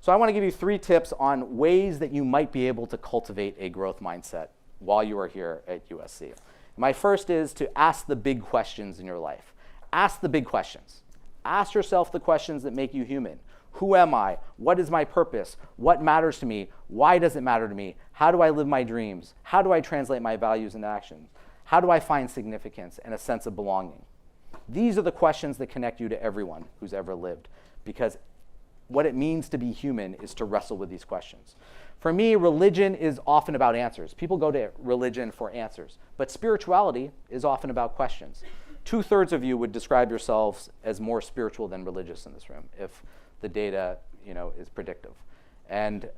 So I want to give you 3 tips on ways that you might be able to cultivate a growth mindset while you are here at USC. My first is to ask the big questions in your life. Ask the big questions. Ask yourself the questions that make you human. Who am I? What is my purpose? What matters to me? Why does it matter to me? How do I live my dreams? How do I translate my values into action? How do I find significance and a sense of belonging? These are the questions that connect you to everyone who's ever lived, because what it means to be human is to wrestle with these questions. For me, religion is often about answers. People go to religion for answers, but spirituality is often about questions. 2/3 of you would describe yourselves as more spiritual than religious in this room, if the data, is predictive. And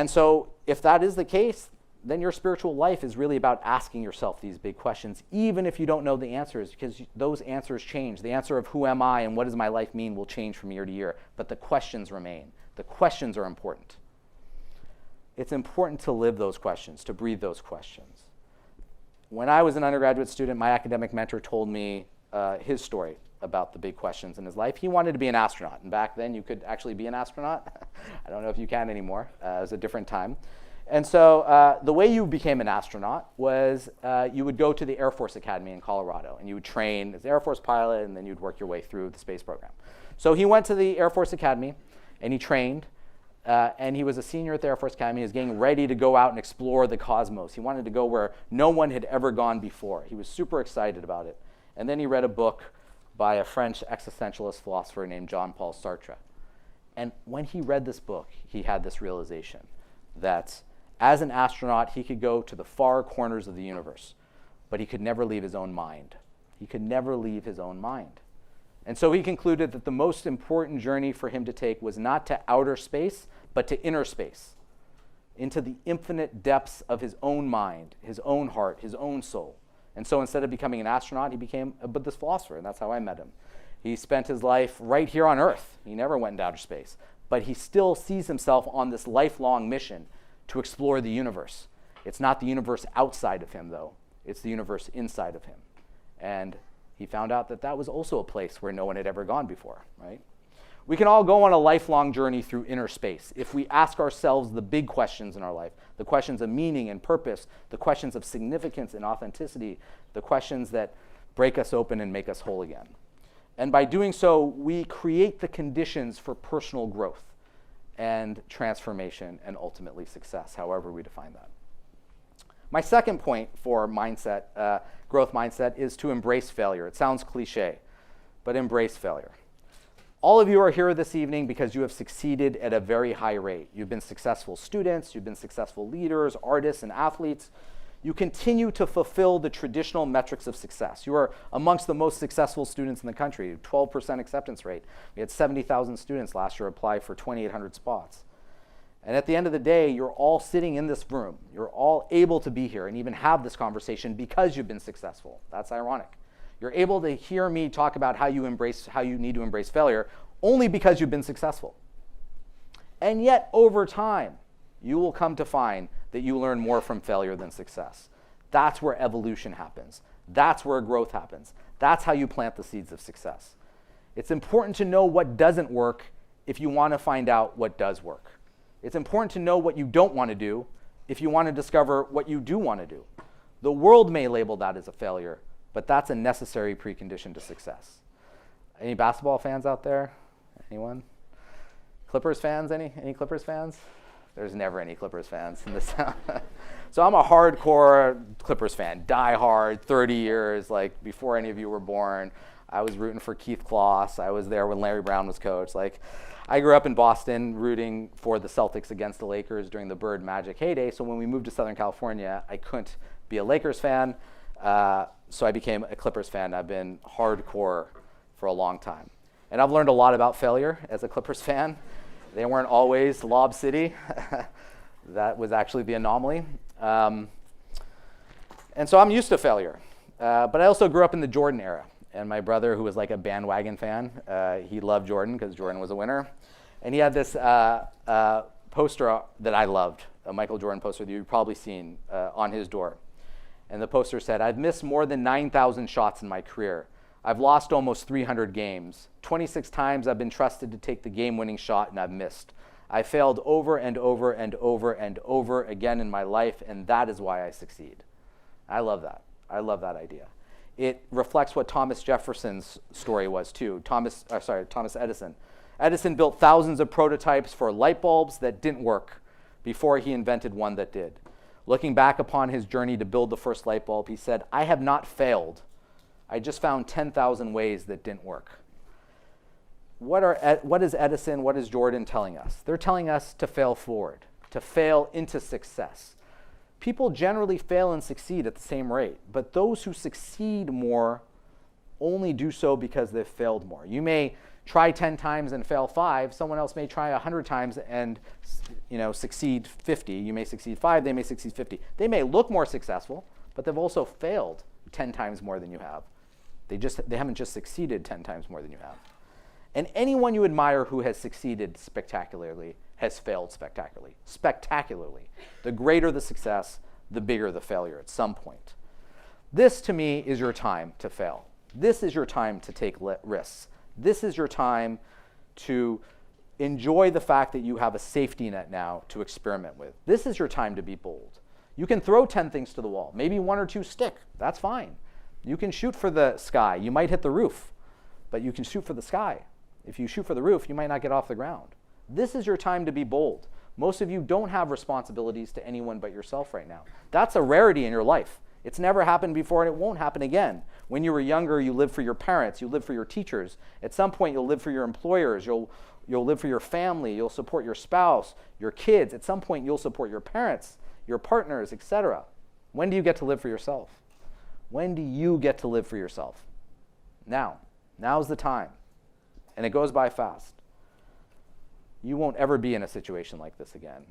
so if that is the case, then your spiritual life is really about asking yourself these big questions, even if you don't know the answers, because those answers change. The answer of who am I and what does my life mean will change from year to year, but the questions remain. The questions are important. It's important to live those questions, to breathe those questions. When I was an undergraduate student, my academic mentor told me his story about the big questions in his life. He wanted to be an astronaut, and back then you could actually be an astronaut. I don't know if you can anymore. It was a different time. And so the way you became an astronaut was you would go to the Air Force Academy in Colorado, and you would train as an Air Force pilot, and then you'd work your way through the space program. So he went to the Air Force Academy, and he trained, and he was a senior at the Air Force Academy. He was getting ready to go out and explore the cosmos. He wanted to go where no one had ever gone before. He was super excited about it. And then he read a book by a French existentialist philosopher named Jean-Paul Sartre. And when he read this book, he had this realization that as an astronaut, he could go to the far corners of the universe, but he could never leave his own mind. He could never leave his own mind. And so he concluded that the most important journey for him to take was not to outer space, but to inner space, into the infinite depths of his own mind, his own heart, his own soul. And so instead of becoming an astronaut, he became a Buddhist philosopher, and that's how I met him. He spent his life right here on Earth. He never went into outer space, but he still sees himself on this lifelong mission to explore the universe. It's not the universe outside of him, though. It's the universe inside of him. And he found out that that was also a place where no one had ever gone before, right? We can all go on a lifelong journey through inner space if we ask ourselves the big questions in our life, the questions of meaning and purpose, the questions of significance and authenticity, the questions that break us open and make us whole again. And by doing so, we create the conditions for personal growth and transformation and ultimately success, however we define that. My second point for mindset, growth mindset, is to embrace failure. It sounds cliche, but embrace failure. All of you are here this evening because you have succeeded at a very high rate. You've been successful students, you've been successful leaders, artists, and athletes. You continue to fulfill the traditional metrics of success. You are amongst the most successful students in the country, 12% acceptance rate. We had 70,000 students last year apply for 2,800 spots. And at the end of the day, you're all sitting in this room. You're all able to be here and even have this conversation because you've been successful. That's ironic. You're able to hear me talk about how you need to embrace failure only because you've been successful. And yet, over time, you will come to find that you learn more from failure than success. That's where evolution happens. That's where growth happens. That's how you plant the seeds of success. It's important to know what doesn't work if you want to find out what does work. It's important to know what you don't want to do if you want to discover what you do want to do. The world may label that as a failure, but that's a necessary precondition to success. Any basketball fans out there? Anyone? Clippers fans? Any Clippers fans? There's never any Clippers fans in this town. So I'm a hardcore Clippers fan, die hard, 30 years, like before any of you were born. I was rooting for Keith Kloss. I was there when Larry Brown was coach. Like, I grew up in Boston rooting for the Celtics against the Lakers during the Bird Magic heyday. So when we moved to Southern California, I couldn't be a Lakers fan. So I became a Clippers fan. I've been hardcore for a long time. And I've learned a lot about failure as a Clippers fan. They weren't always Lob City. That was actually the anomaly. And so I'm used to failure. But I also grew up in the Jordan era. And my brother, who was like a bandwagon fan, he loved Jordan because Jordan was a winner. And he had this poster that I loved, a Michael Jordan poster that you've probably seen on his door. And the poster said, "I've missed more than 9,000 shots in my career. I've lost almost 300 games. 26 times I've been trusted to take the game-winning shot and I've missed. I failed over and over and over and over again in my life, and that is why I succeed. I love that. I love that idea. It reflects what Thomas Jefferson's story was too. Thomas Edison. Edison built thousands of prototypes for light bulbs that didn't work before he invented one that did. Looking back upon his journey to build the first light bulb, he said, "I have not failed. I just found 10,000 ways that didn't work." What is Edison, what is Jordan telling us? They're telling us to fail forward, to fail into success. People generally fail and succeed at the same rate, but those who succeed more only do so because they've failed more. You may try 10 times and fail 5. Someone else may try 100 times and succeed 50. You may succeed 5, they may succeed 50. They may look more successful, but they've also failed 10 times more than you have. They haven't just succeeded 10 times more than you have. And anyone you admire who has succeeded spectacularly has failed spectacularly. Spectacularly. The greater the success, the bigger the failure at some point. This, to me, is your time to fail. This is your time to take risks. This is your time to enjoy the fact that you have a safety net now to experiment with. This is your time to be bold. You can throw 10 things to the wall. Maybe 1 or 2 stick. That's fine. You can shoot for the sky. You might hit the roof, but you can shoot for the sky. If you shoot for the roof, you might not get off the ground. This is your time to be bold. Most of you don't have responsibilities to anyone but yourself right now. That's a rarity in your life. It's never happened before, and it won't happen again. When you were younger, you lived for your parents, you lived for your teachers. At some point, you'll live for your employers, you'll live for your family, you'll support your spouse, your kids. At some point, you'll support your parents, your partners, etc. When do you get to live for yourself? When do you get to live for yourself? Now. Now's the time. And it goes by fast. You won't ever be in a situation like this again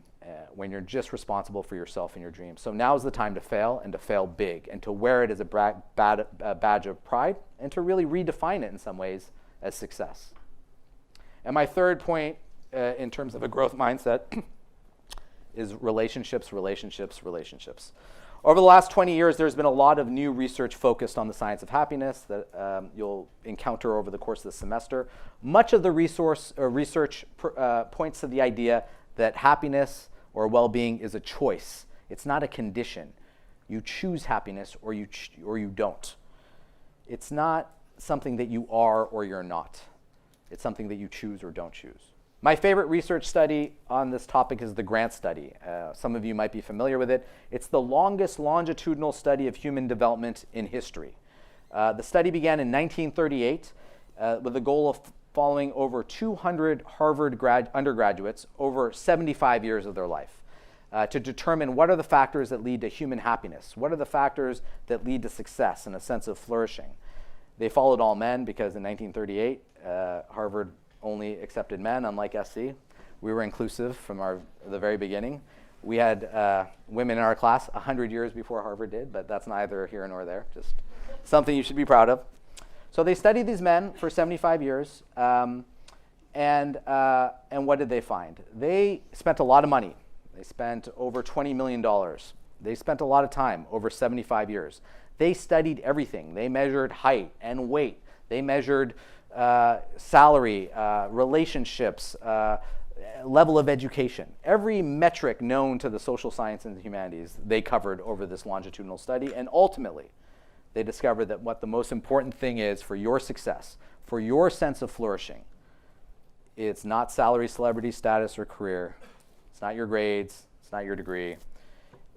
when you're just responsible for yourself and your dreams. So now's the time to fail, and to fail big, and to wear it as a badge of pride, and to really redefine it in some ways as success. And my third point in terms of a growth mindset is relationships, relationships, relationships. Over the last 20 years, there's been a lot of new research focused on the science of happiness that you'll encounter over the course of the semester. Much of the research points to the idea that happiness or well-being is a choice. It's not a condition. You choose happiness or you don't. It's not something that you are or you're not. It's something that you choose or don't choose. My favorite research study on this topic is the Grant study. Some of you might be familiar with it. It's the longest longitudinal study of human development in history. The study began in 1938 with the goal of following over 200 Harvard undergraduates over 75 years of their life to determine what are the factors that lead to human happiness, what are the factors that lead to success and a sense of flourishing. They followed all men because in 1938, Harvard only accepted men, unlike SC. We were inclusive from the very beginning. We had women in our class 100 years before Harvard did, but that's neither here nor there, just something you should be proud of. So they studied these men for 75 years, and what did they find? They spent a lot of money. They spent over $20 million. They spent a lot of time, over 75 years. They studied everything. They measured height and weight. They measured salary, relationships, level of education. Every metric known to the social science and the humanities, they covered over this longitudinal study. And ultimately, they discovered that what the most important thing is for your success, for your sense of flourishing, it's not salary, celebrity, status, or career. It's not your grades. It's not your degree.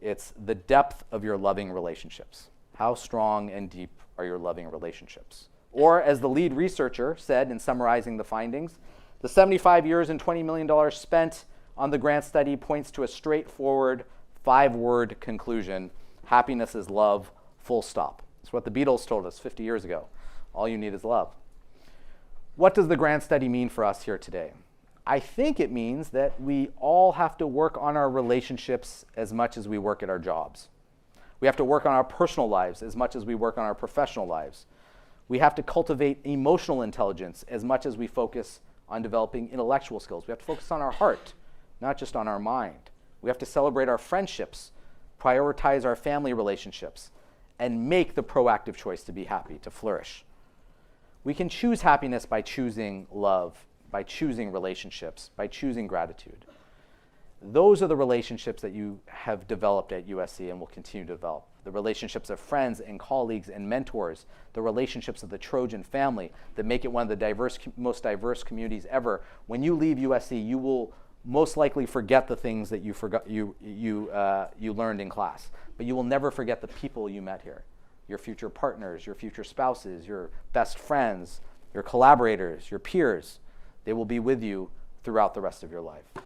It's the depth of your loving relationships. How strong and deep are your loving relationships? Or, as the lead researcher said in summarizing the findings, the 75 years and $20 million spent on the Grant study points to a straightforward 5-word conclusion: happiness is love, full stop. It's what the Beatles told us 50 years ago. All you need is love. What does the Grant study mean for us here today? I think it means that we all have to work on our relationships as much as we work at our jobs. We have to work on our personal lives as much as we work on our professional lives. We have to cultivate emotional intelligence as much as we focus on developing intellectual skills. We have to focus on our heart, not just on our mind. We have to celebrate our friendships, prioritize our family relationships, and make the proactive choice to be happy, to flourish. We can choose happiness by choosing love, by choosing relationships, by choosing gratitude. Those are the relationships that you have developed at USC and will continue to develop. The relationships of friends and colleagues and mentors, the relationships of the Trojan family that make it one of the most diverse communities ever. When you leave USC, you will most likely forget the things that you learned in class, but you will never forget the people you met here. Your future partners, your future spouses, your best friends, your collaborators, your peers. They will be with you throughout the rest of your life.